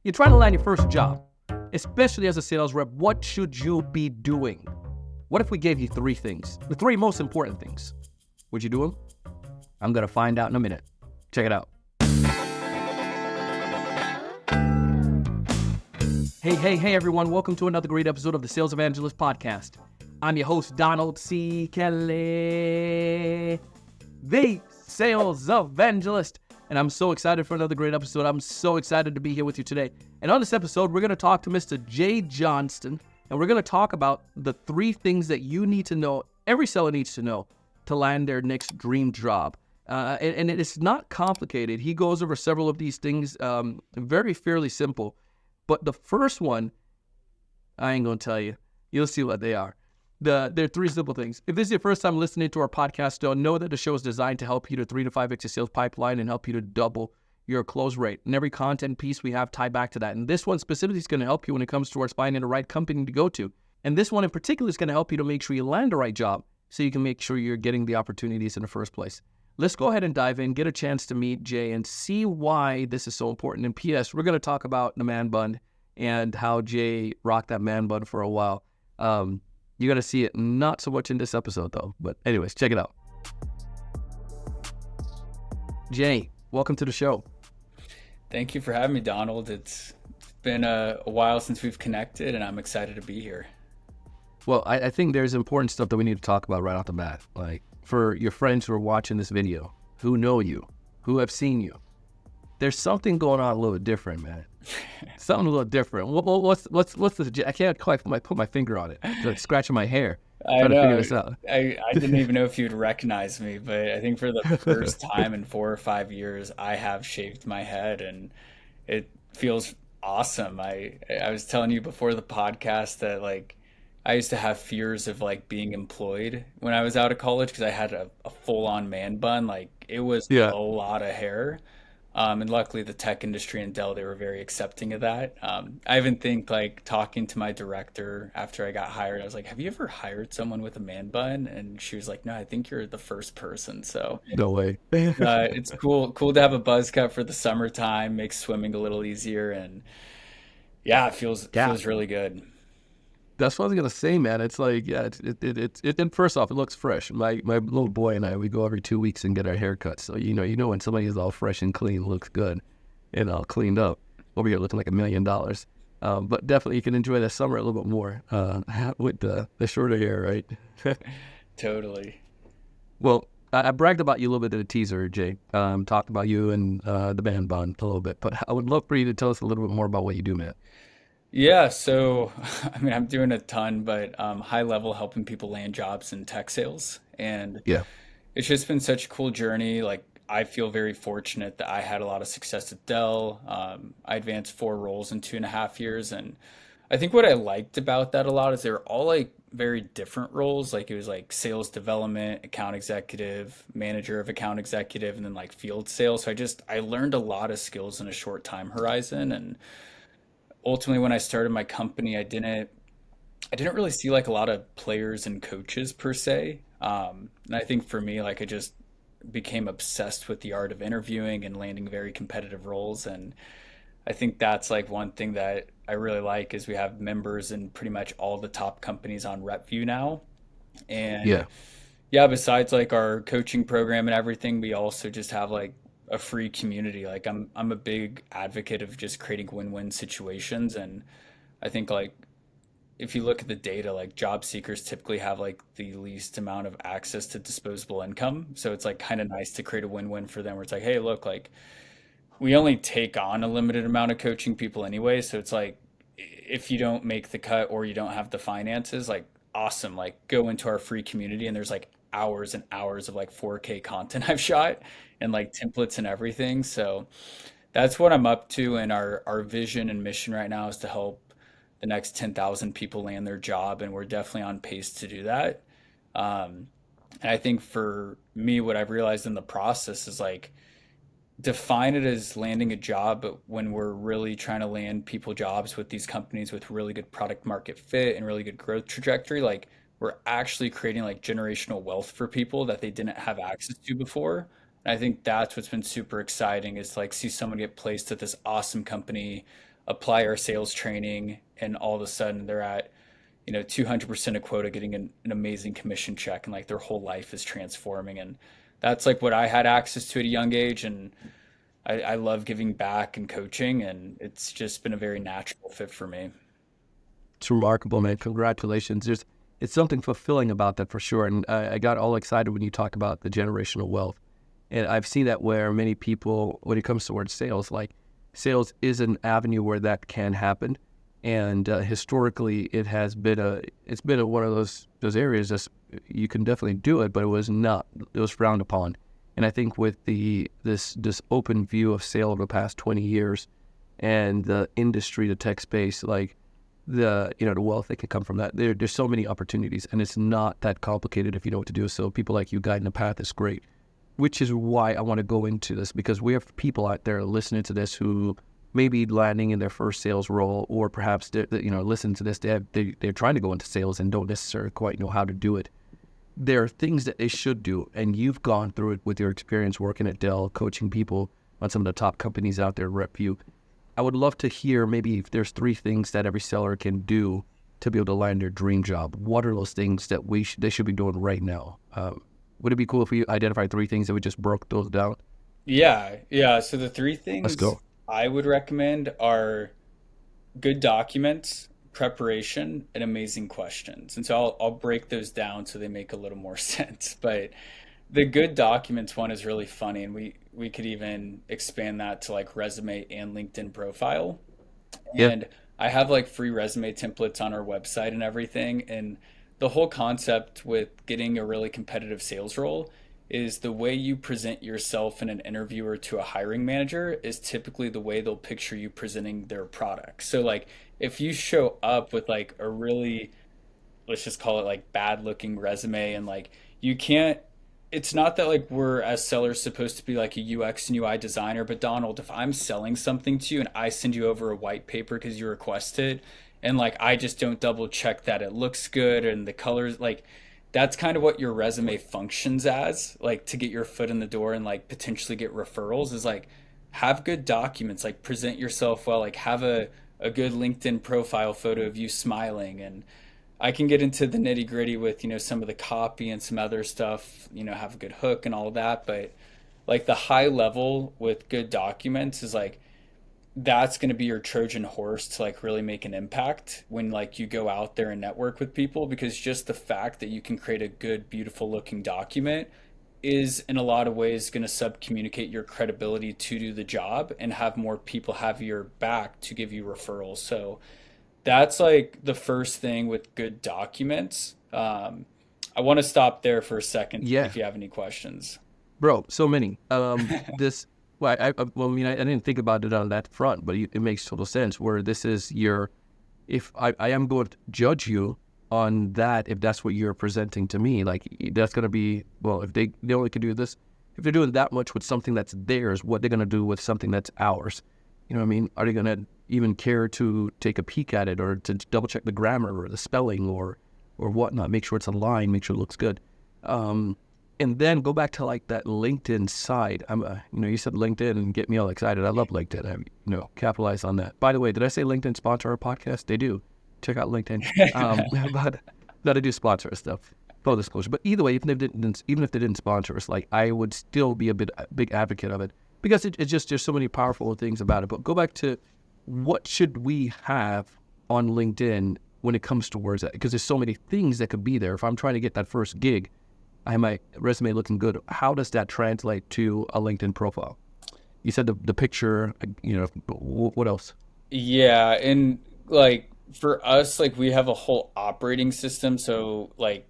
You're trying to land your first job, especially as a sales rep. What should you be doing? What if we gave you three things, the three most important things? Would you do them? I'm going to find out in a minute. Check it out. Hey, everyone. Welcome to another great episode of the Sales Evangelist Podcast. I'm your host, Donald C. Kelly, the Sales Evangelist. And I'm so excited for another great episode. I'm so excited to be here with you today. And on this episode, we're going to talk to Mr. Jay Johnston. And we're going to talk about the three things that you need to know, every seller needs to know, to land their next dream job. And it's not complicated. He goes over several of these things, very fairly simple. But the first one, I ain't going to tell you. You'll see what they are. There are three simple things. If this is your first time listening to our podcast, know that the show is designed to help you to 3 to 5x your sales pipeline and help you to double your close rate. And every content piece we have tied back to that. And this one specifically is going to help you when it comes towards finding the right company to go to. And this one in particular is going to help you to make sure you land the right job so you can make sure you're getting the opportunities in the first place. Let's go ahead and dive in, get a chance to meet Jay and see why this is so important. And P.S., we're going to talk about the man bun and how Jay rocked that man bun for a while. You got to see it, not so much in this episode, though. But anyways, check it out. Jay, welcome to the show. Thank you for having me, Donald. It's been a while since we've connected, and I'm excited to be here. Well, I think there's important stuff that we need to talk about right off the bat. Like, for your friends who are watching this video, who know you, who have seen you, there's something going on a little bit different, man. Something a little different. What's the? I can't quite put my finger on it. It's like scratching my hair I trying to figure know. this out. I didn't even know if you'd recognize me, but I think for the first time in 4 or 5 years, I have shaved my head, and it feels awesome. I was telling you before the podcast that like I used to have fears of like being employed when I was out of college because I had a full-on man bun. Like it was Yeah. a lot of hair. And luckily, the tech industry and Dell, they were very accepting of that. I even think like talking to my director after I got hired, I was like, "Have you ever hired someone with a man bun?" And she was like, "No, I think you're the first person." So No way. it's cool to have a buzz cut for the summertime, makes swimming a little easier, and yeah, it feels Yeah. feels really good. That's what I was gonna say, man. It's like, yeah, and first off, it looks fresh. My little boy and I, we go every 2 weeks and get our hair cut. So you know when somebody is all fresh and clean, looks good, and all cleaned up, over here looking like $1 million. But definitely you can enjoy the summer a little bit more with the shorter hair, right? Totally. Well, I bragged about you a little bit in the teaser, Jay. Talked about you and the band bond a little bit, but I would love for you to tell us a little bit more about what you do, man. Yeah, so I mean, I'm doing a ton, but high level helping people land jobs in tech sales. And Yeah. it's just been such a cool journey. Like, I feel very fortunate that I had a lot of success at Dell. I advanced 4 roles in 2.5 years. And I think what I liked about that a lot is they were all like very different roles. Like, it was like sales development, account executive, manager of account executive, and then like field sales. So I learned a lot of skills in a short time horizon. And ultimately, when I started my company, I didn't really see like a lot of players and coaches per se. And I think for me, like I just became obsessed with the art of interviewing and landing very competitive roles. And I think that's like one thing that I really like is we have members in pretty much all the top companies on RepView now. And Yeah. yeah, besides like our coaching program and everything, we also just have like a free community. Like I'm a big advocate of just creating win-win situations. And I think like if you look at the data, like job seekers typically have like the least amount of access to disposable income. So it's like kind of nice to create a win-win for them where it's like, hey, look, like we only take on a limited amount of coaching people anyway. So it's like if you don't make the cut or you don't have the finances, like awesome, like go into our free community and there's like hours and hours of like 4K content I've shot and like templates and everything. So that's what I'm up to. And our vision and mission right now is to help the next 10,000 people land their job. And we're definitely on pace to do that. Um, and I think for me, what I've realized in the process is like define it as landing a job, but when we're really trying to land people jobs with these companies with really good product market fit and really good growth trajectory, like we're actually creating like generational wealth for people that they didn't have access to before. And I think that's what's been super exciting is to like see someone get placed at this awesome company. apply our sales training, and all of a sudden they're at 200% of quota, getting an amazing commission check, and like their whole life is transforming. And that's like what I had access to at a young age. And I love giving back and coaching, and it's just been a very natural fit for me. It's remarkable, man. Congratulations. It's something fulfilling about that for sure. And I got all excited when you talked about the generational wealth. And I've seen that where many people, when it comes towards sales, like sales is an avenue where that can happen. And historically, it's been one of those areas that you can definitely do it, but it was frowned upon. And I think with this open view of sale over the past 20 years and the industry, the tech space, like the wealth that can come from that, there's so many opportunities, and it's not that complicated if you know what to do. So people like you guiding the path is great, which is why I want to go into this, because we have people out there listening to this who may be landing in their first sales role, or perhaps listen to this, they're trying to go into sales and don't necessarily quite know how to do it. There are things that they should do, and you've gone through it with your experience working at Dell, coaching people on some of the top companies out there, RepView. I would love to hear maybe if there's 3 things that every seller can do to be able to land their dream job. What are those things that they should be doing right now? Would it be cool if we identified 3 things that we just broke those down? Yeah. So the three Let's things go. I would recommend are good documents, preparation, and amazing questions. And so I'll break those down so they make a little more sense. But the good documents one is really funny, and we could even expand that to like resume and LinkedIn profile. Yeah. And I have like free resume templates on our website and everything. And the whole concept with getting a really competitive sales role is the way you present yourself in an interviewer to a hiring manager is typically the way they'll picture you presenting their product. So like if you show up with like a really, let's just call it like bad looking resume, and like you can't, it's not that like we're as sellers supposed to be like a UX and UI designer, but Donald, if I'm selling something to you and I send you over a white paper because you requested, and like I just don't double check that it looks good and the colors, like that's kind of what your resume functions as, like to get your foot in the door and like potentially get referrals, is like have good documents, like present yourself well, like have a good LinkedIn profile photo of you smiling. And I can get into the nitty gritty with, some of the copy and some other stuff, have a good hook and all of that. But like the high level with good documents is like, that's going to be your Trojan horse to like really make an impact when like you go out there and network with people, because just the fact that you can create a good, beautiful looking document is in a lot of ways going to sub communicate your credibility to do the job and have more people have your back to give you referrals. So that's like the first thing with good documents. I want to stop there for a second Yeah. if you have any questions. Bro, so many. Well, I didn't think about it on that front, but it makes total sense where this is if I am going to judge you on that, if that's what you're presenting to me, like that's going to be, well, if they only can do this, if they're doing that much with something that's theirs, what they're going to do with something that's ours? You know what I mean? Are they going to even care to take a peek at it or to double check the grammar or the spelling or whatnot, make sure it's aligned, make sure it looks good? And then go back to like that LinkedIn side. You said LinkedIn and get me all excited. I love LinkedIn. Capitalize on that. By the way, did I say LinkedIn sponsor our podcast? They do. Check out LinkedIn. But no, they do sponsor us stuff. Full disclosure. But either way, even if they didn't sponsor us, like I would still be a big advocate of it, because it's just there's so many powerful things about it. But go back to what should we have on LinkedIn when it comes towards that? Because there's so many things that could be there. If I'm trying to get that first gig, I have my resume looking good. How does that translate to a LinkedIn profile? You said the picture, what else? Yeah, and like for us, like we have a whole operating system. So like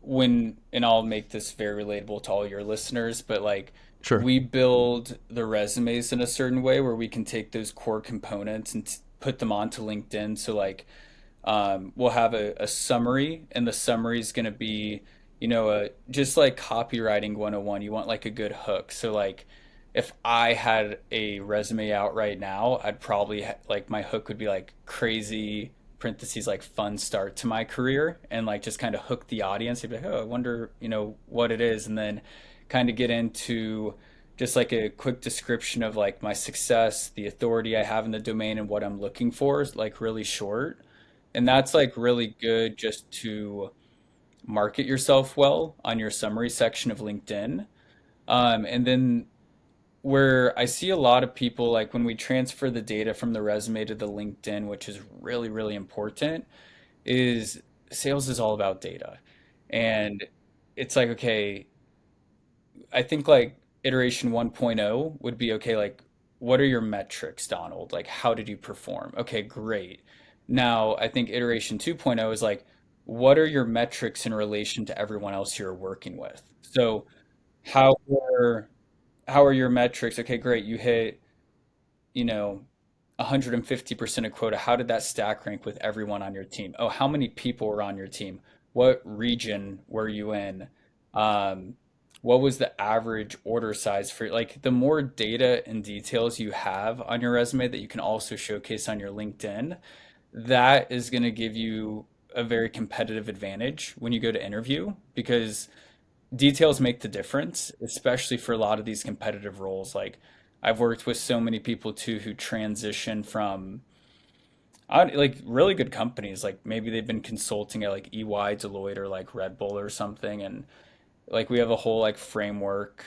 and I'll make this very relatable to all your listeners, but like Sure. we build the resumes in a certain way where we can take those core components and put them onto LinkedIn. So like we'll have a summary, and the summary is going to be, just like copywriting 101. You want like a good hook. So like if I had a resume out right now, I'd probably like my hook would be like crazy parentheses like fun start to my career, and like just kind of hook the audience. They'd be like, oh, I wonder, what it is, and then kind of get into, just like a quick description of like my success, the authority I have in the domain, and what I'm looking for is like really short. And that's like really good just to market yourself well on your summary section of LinkedIn. And then where I see a lot of people, like when we transfer the data from the resume to the LinkedIn, which is really, really important, is sales is all about data. And it's like, okay, I think like iteration 1.0 would be okay, like, what are your metrics, Donald? Like, how did you perform? Okay, great. Now, I think iteration 2.0 is like, what are your metrics in relation to everyone else you're working with? So, how are how are your metrics? Okay, great. You hit, you know, 150% of quota. How did that stack rank with everyone on your team? Oh, how many people were on your team? What region were you in? Um, what was the average order size for like the more data and details you have on your resume that you can also showcase on your LinkedIn, that is going to give you a very competitive advantage when you go to interview because details make the difference, especially for a lot of these competitive roles. Like I've worked with so many people too who transition from like really good companies. Like maybe they've been consulting at like EY, Deloitte, or like Red Bull or something, and like we have a whole like framework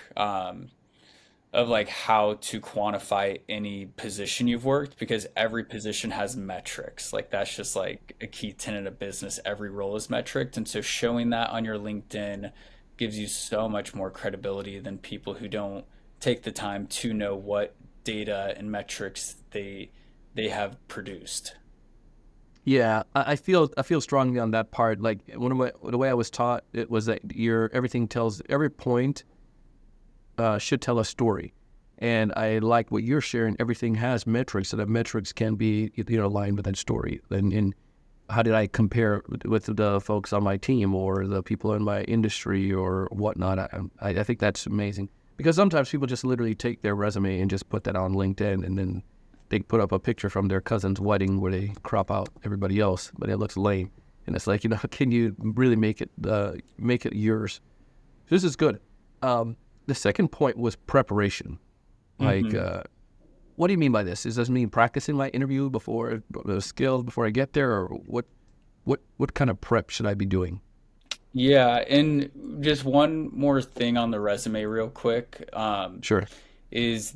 of like how to quantify any position you've worked because every position has metrics. Like that's just like a key tenet of business. Every role is metriced. And so showing that on your LinkedIn gives you so much more credibility than people who don't take the time to know what data and metrics they have produced. Yeah, I feel strongly on that part. Like the way I was taught, it was that your everything tells every point should tell a story. And I like what you're sharing. Everything has metrics, so that metrics can be aligned with that story. And how did I compare with the folks on my team or the people in my industry or whatnot? I think that's amazing because sometimes people just literally take their resume and just put that on LinkedIn, and then they put up a picture from their cousin's wedding where they crop out everybody else, but it looks lame. And it's like, can you really make it yours? This is good. The second point was preparation. Like, Hmm. what do you mean by this? Does this mean practicing my interview before the skills before I get there, or what kind of prep should I be doing? Yeah, and just one more thing on the resume, real quick, Sure. is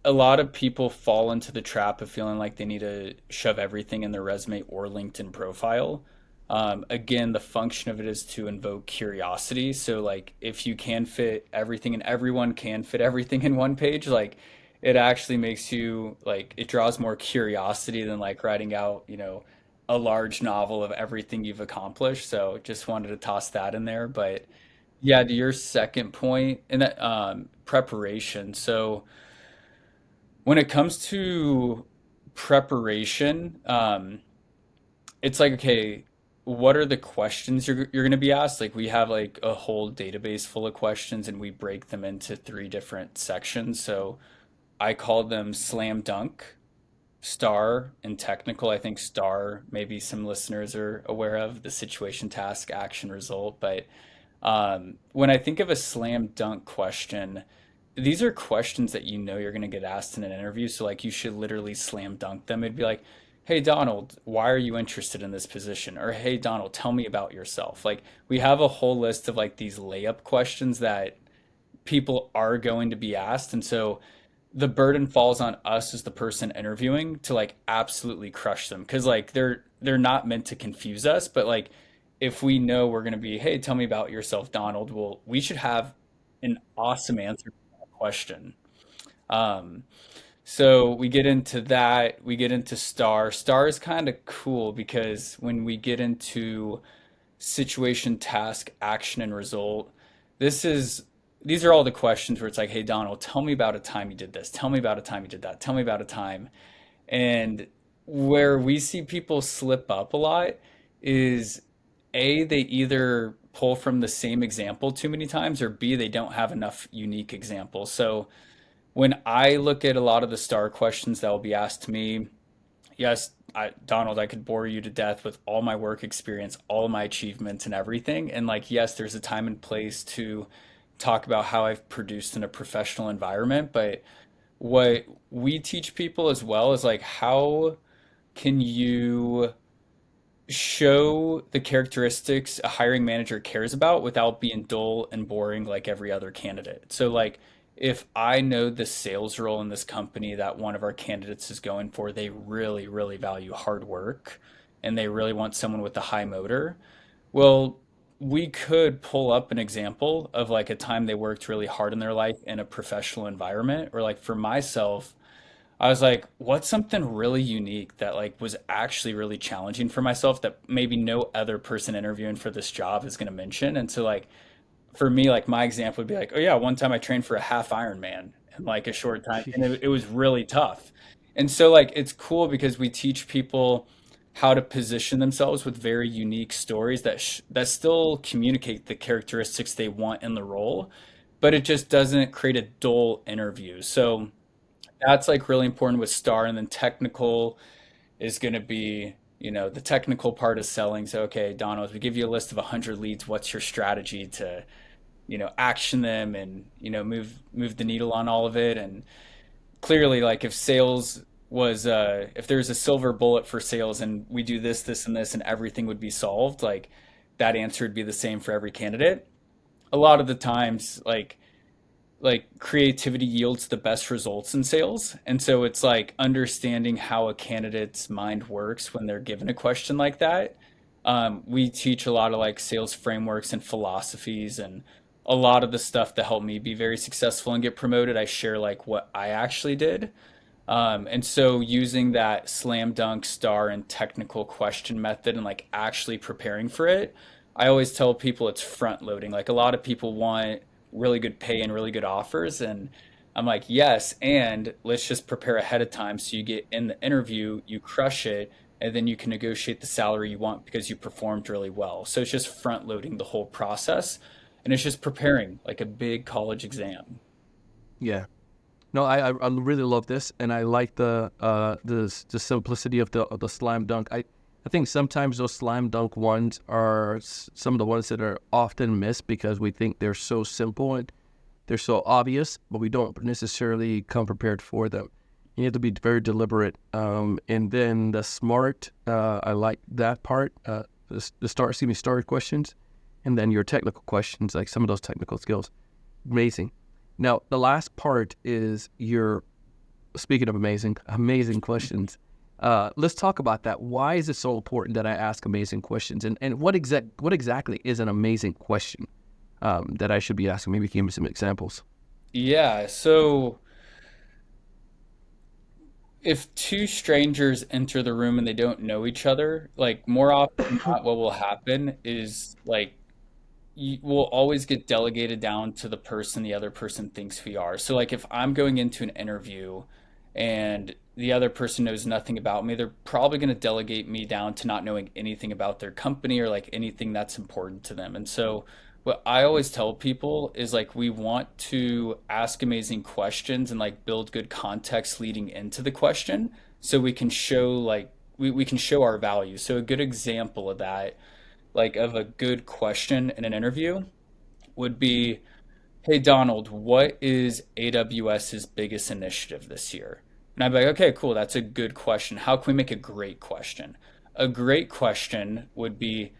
a lot of people fall into the trap of feeling like they need to shove everything in their resume or LinkedIn profile. Again, the function of it is to invoke curiosity. So, like, if you can fit everything and everyone can fit everything in one page, like, it actually makes you like it draws more curiosity than like writing out, a large novel of everything you've accomplished. So, just wanted to toss that in there. But yeah, to your second point, and that preparation. So when it comes to preparation, it's like, okay, what are the questions you're going to be asked? Like we have like a whole database full of questions and we break them into three different sections. So I call them slam dunk, star, and technical. I think star, maybe some listeners are aware of the situation, task, action, result. But when I think of a slam dunk question, these are questions that you're going to get asked in an interview. So, like, you should literally slam dunk them. It'd be like, hey, Donald, why are you interested in this position? Or, hey, Donald, tell me about yourself. Like, we have a whole list of like these layup questions that people are going to be asked. And so the burden falls on us as the person interviewing to like absolutely crush them because like they're not meant to confuse us, but like if we know we're going to be, hey, tell me about yourself, Donald, well, we should have an awesome answer to that question. um so we get into that, we get into star is kind of cool because when we get into situation, task, action, and result. This is these are all the questions where it's like, hey Donald, tell me about a time you did this. Tell me about a time you did that. Tell me about a time. And where we see people slip up a lot is A, they either pull from the same example too many times, or B, they don't have enough unique examples. So when I look at a lot of the star questions that will be asked to me, yes, Donald, I could bore you to death with all my work experience, all of my achievements and everything. And like, yes, there's a time and place to talk about how I've produced in a professional environment, but what we teach people as well is like how can you show the characteristics a hiring manager cares about without being dull and boring like every other candidate. So like if I know the sales role in this company that one of our candidates is going for, they really, really value hard work and they really want someone with a high motor. Well, we could pull up an example of like a time they worked really hard in their life in a professional environment, or like for myself, I was like, what's something really unique that like was actually really challenging for myself that maybe no other person interviewing for this job is going to mention? And so like for me, like my example would be like, oh yeah, one time I trained for a half Ironman in like a short time, and it was really tough. And so like it's cool because we teach people how to position themselves with very unique stories that still communicate the characteristics they want in the role, but it just doesn't create a dull interview. So that's like really important with Star, and then technical is going to be, the technical part is selling. So, okay, Donald, we give you a list of 100 leads. What's your strategy to, action them and, move the needle on all of it? And clearly, like if sales was, if there's a silver bullet for sales and we do this, this, and this, and everything would be solved, like that answer would be the same for every candidate. A lot of the times, like creativity yields the best results in sales. And so it's like understanding how a candidate's mind works when they're given a question like that. We teach a lot of like sales frameworks and philosophies, and a lot of the stuff that helped me be very successful and get promoted. I share like what I actually did. And so using that slam dunk star and technical question method and like actually preparing for it, I always tell people it's front loading. Like a lot of people want really good pay and really good offers. And I'm like, yes, and let's just prepare ahead of time so you get in the interview, you crush it, and then you can negotiate the salary you want because you performed really well. So it's just front loading the whole process. And it's just preparing like a big college exam. Yeah. No, I really love this, and I like the simplicity of the slam dunk. I think sometimes those slam dunk ones are some of the ones that are often missed because we think they're so simple and they're so obvious, but we don't necessarily come prepared for them. You have to be very deliberate. And then the smart, I like that part. The start questions, and then your technical questions, like some of those technical skills, amazing. Now, the last part is speaking of amazing questions. Let's talk about that. Why is it so important that I ask amazing questions? And what exactly is an amazing question that I should be asking? Maybe give me some examples. Yeah, so if two strangers enter the room and they don't know each other, like more often than not, what will happen is like you will always get delegated down to the person the other person thinks we are. So like if I'm going into an interview and the other person knows nothing about me, they're probably going to delegate me down to not knowing anything about their company or like anything that's important to them. And so what I always tell people is like we want to ask amazing questions and like build good context leading into the question so we can show we can show our value. So a good example of that, like of a good question in an interview would be, hey Donald, what is AWS's biggest initiative this year? And I'd be like, okay, cool, that's a good question. How can we make a great question? A great question would be,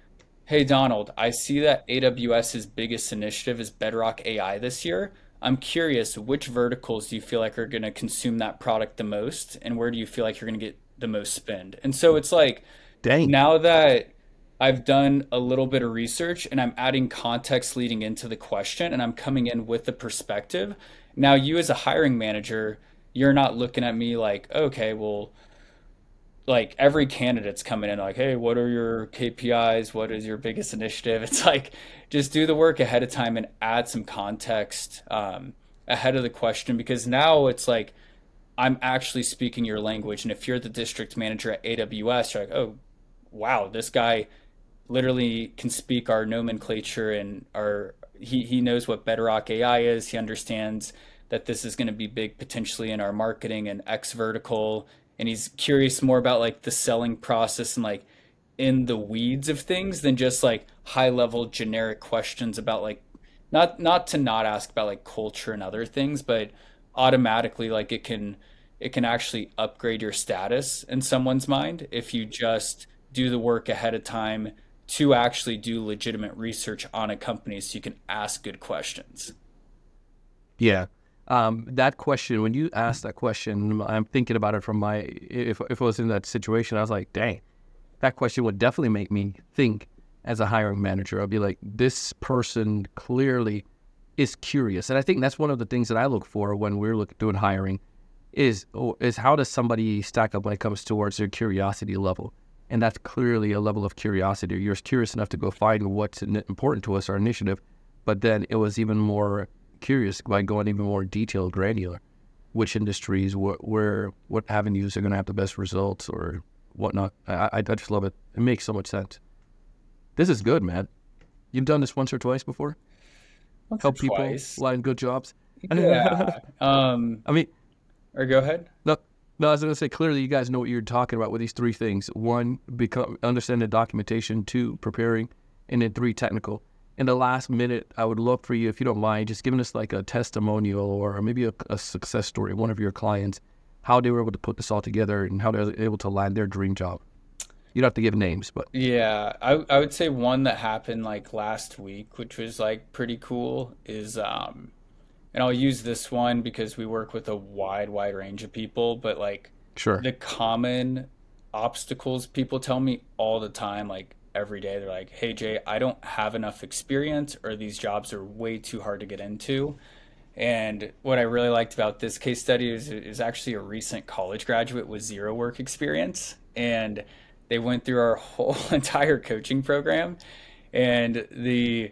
hey Donald, I see that AWS's biggest initiative is Bedrock AI this year. I'm curious, which verticals do you feel like are going to consume that product the most, and where do you feel like you're going to get the most spend? And so it's like Dang. now that I've done a little bit of research and I'm adding context leading into the question and I'm coming in with the perspective. Now, you as a hiring manager, you're not looking at me like, okay, well, like every candidate's coming in like, hey, what are your KPIs? What is your biggest initiative? It's like, just do the work ahead of time and add some context ahead of the question because now it's like, I'm actually speaking your language. And if you're the district manager at AWS, you're like, oh, wow, this guy literally can speak our nomenclature and he knows what Bedrock AI is. He understands that this is going to be big potentially in our marketing and X vertical. And he's curious more about like the selling process and like in the weeds of things than just like high level generic questions about like not to not ask about like culture and other things, but automatically like it can actually upgrade your status in someone's mind if you just do the work ahead of time to actually do legitimate research on a company so you can ask good questions. Yeah. That question, when you asked that question, I'm thinking about it from if I was in that situation, I was like, dang, that question would definitely make me think as a hiring manager. I'll be like, this person clearly is curious. And I think that's one of the things that I look for when we're doing hiring is how does somebody stack up when it comes towards their curiosity level? And that's clearly a level of curiosity. You're curious enough to go find what's important to us, our initiative, but then it was even more curious by going even more detailed, granular, which industries, what avenues are going to have the best results or whatnot. I just love it. It makes so much sense. This is good, man. You've done this once or twice before? Once or Help people twice. land good jobs? Yeah. I mean, Or go ahead. no, no, I was going to say, clearly you guys know what you're talking about with these three things. One, understanding documentation. Two, preparing. And then three, technical. In the last minute, I would love for you, if you don't mind, just giving us like a testimonial or maybe a success story of one of your clients, how they were able to put this all together and how they were able to land their dream job. You don't have to give names, but Yeah, I would say one that happened like last week, which was like pretty cool, is and I'll use this one because we work with a wide range of people, but like sure. the common obstacles people tell me all the time, like every day, they're like, "Hey Jay, I don't have enough experience, or these jobs are way too hard to get into." And what I really liked about this case study is actually a recent college graduate with zero work experience, and they went through our whole entire coaching program, and they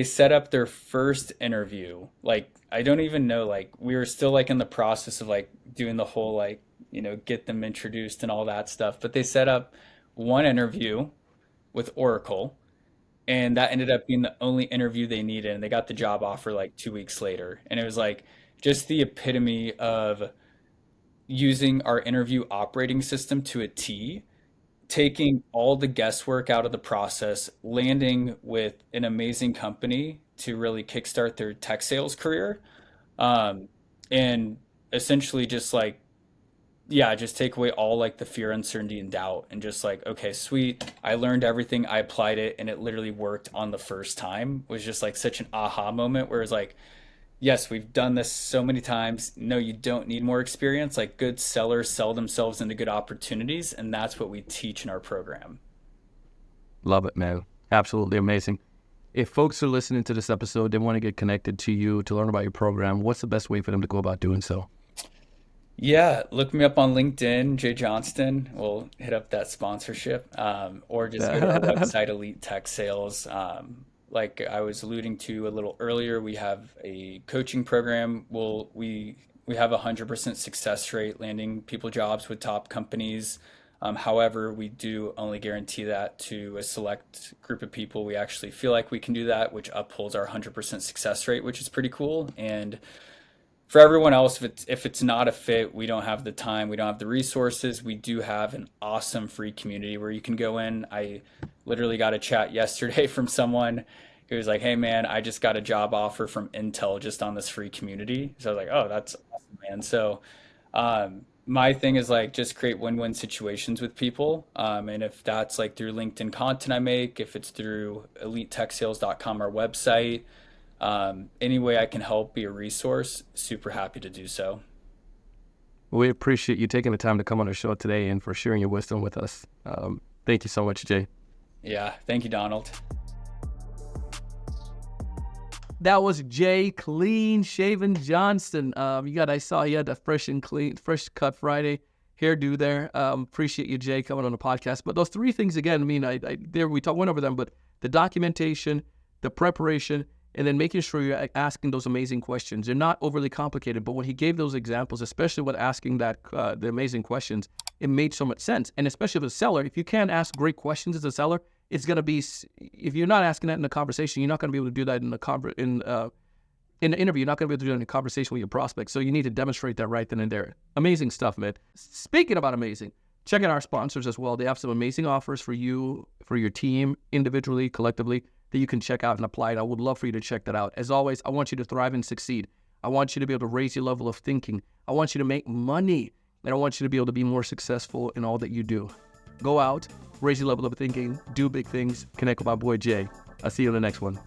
set up their first interview. Like I don't even know, like we were still like in the process of like doing the whole like, get them introduced and all that stuff, but they set up one interview with Oracle, and that ended up being the only interview they needed, and they got the job offer like 2 weeks later. And it was like just the epitome of using our interview operating system to a T, taking all the guesswork out of the process, landing with an amazing company to really kickstart their tech sales career, um, and essentially just like, yeah, just take away all like the fear, uncertainty, and doubt, and just like, okay, sweet, I learned everything, I applied it, and it literally worked on the first time. It was just like such an aha moment where it's like, yes, we've done this so many times. No, you don't need more experience. Like good sellers sell themselves into good opportunities, and that's what we teach in our program. Love it, man. Absolutely amazing. If folks are listening to this episode, they want to get connected to you to learn about your program, what's the best way for them to go about doing so? Yeah, look me up on LinkedIn, Jay Johnston. We'll hit up that sponsorship, or just go to our website, Elite Tech Sales. Like I was alluding to a little earlier, we have a coaching program. We have 100% success rate landing people jobs with top companies. However, we do only guarantee that to a select group of people. We actually feel like we can do that, which upholds our 100% success rate, which is pretty cool. And for everyone else, if it's not a fit, we don't have the time, we don't have the resources. We do have an awesome free community where you can go in. I literally got a chat yesterday from someone who was like, "Hey man, I just got a job offer from Intel just on this free community." So I was like, "Oh, that's awesome, man." So my thing is like just create win-win situations with people. And if that's like through LinkedIn content I make, if it's through elitetechsales.com, our website, any way I can help, be a resource, super happy to do so. We appreciate you taking the time to come on our show today and for sharing your wisdom with us. Thank you so much, Jay. Yeah, thank you, Donald. That was Jay Clean Shaven Johnston. I saw he had a fresh and clean, fresh cut Friday hairdo there. Appreciate you, Jay, coming on the podcast. But those three things again, I mean, went over them, but the documentation, the preparation, and then making sure you're asking those amazing questions. They're not overly complicated, but when he gave those examples, especially with asking the amazing questions, it made so much sense. And especially as a seller, if you can't ask great questions as a seller, it's going to be, if you're not asking that in a conversation, you're not going to be able to do that in the interview. You're not going to be able to do that in a conversation with your prospects. So you need to demonstrate that right then and there. Amazing stuff, man. Speaking about amazing, check out our sponsors as well. They have some amazing offers for you, for your team, individually, collectively. that you can check out and apply it. I would love for you to check that out. As always, I want you to thrive and succeed. I want you to be able to raise your level of thinking. I want you to make money. And I want you to be able to be more successful in all that you do. Go out, raise your level of thinking, do big things, connect with my boy Jay. I'll see you in the next one.